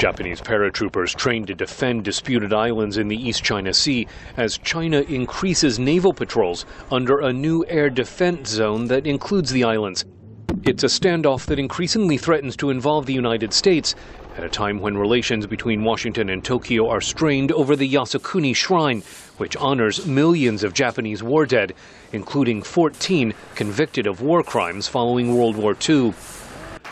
Japanese paratroopers trained to defend disputed islands in the East China Sea as China increases naval patrols under a new air defense zone that includes the islands. It's a standoff that increasingly threatens to involve the United States at a time when relations between Washington and Tokyo are strained over the Yasukuni Shrine, which honors millions of Japanese war dead, including 14 convicted of war crimes following World War II.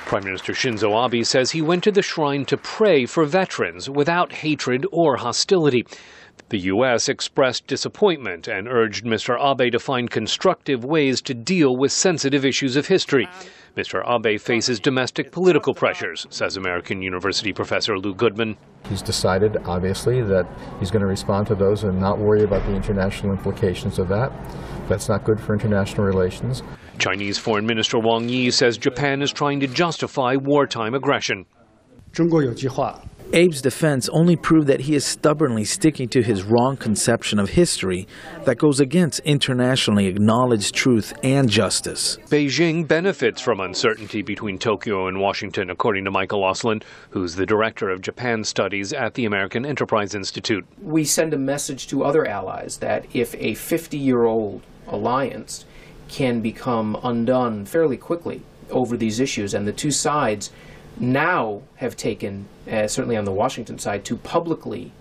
Prime Minister Shinzo Abe says he went to the shrine to pray for veterans without hatred or hostility. The U.S. expressed disappointment and urged Mr. Abe to find constructive ways to deal with sensitive issues of history. Mr. Abe faces domestic political pressures, says American University professor Lou Goodman. He's decided, obviously, that he's going to respond to those and not worry about the international implications of that. That's not good for international relations. Chinese Foreign Minister Wang Yi says Japan is trying to justify wartime aggression. Abe's defense only proved that he is stubbornly sticking to his wrong conception of history that goes against internationally acknowledged truth and justice. Beijing benefits from uncertainty between Tokyo and Washington, according to Michael Oslin, who's the director of Japan studies at the American Enterprise Institute. We send a message to other allies that if a 50-year-old alliance can become undone fairly quickly over these issues, and the two sides now have taken, certainly on the Washington side, to publicly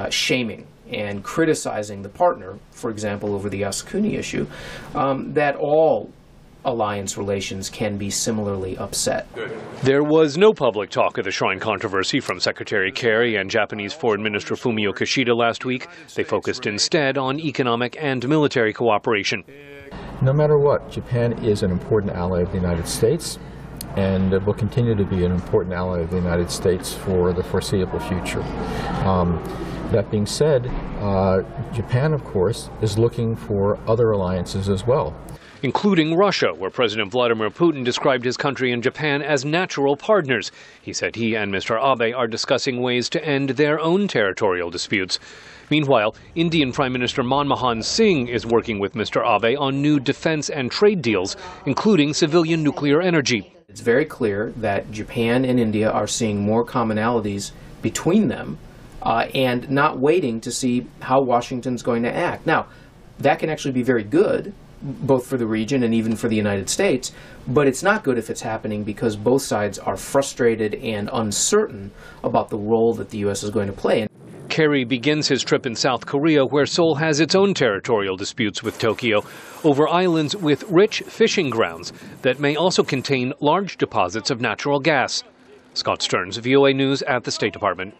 shaming and criticizing the partner, for example, over the Yasukuni issue, that all alliance relations can be similarly upset. There was no public talk of the shrine controversy from Secretary Kerry and Japanese Foreign Minister Fumio Kishida last week. They focused instead on economic and military cooperation. No matter what, Japan is an important ally of the United States, and will continue to be an important ally of the United States for the foreseeable future. That being said, Japan, of course, is looking for other alliances as well, including Russia, where President Vladimir Putin described his country and Japan as natural partners. He said he and Mr. Abe are discussing ways to end their own territorial disputes. Meanwhile, Indian Prime Minister Manmohan Singh is working with Mr. Abe on new defense and trade deals, including civilian nuclear energy. It's very clear that Japan and India are seeing more commonalities between them and not waiting to see how Washington's going to act. Now, that can actually be very good, both for the region and even for the United States, but it's not good if it's happening because both sides are frustrated and uncertain about the role that the U.S. is going to play. Kerry begins his trip in South Korea, where Seoul has its own territorial disputes with Tokyo over islands with rich fishing grounds that may also contain large deposits of natural gas. Scott Stearns, VOA News at the State Department.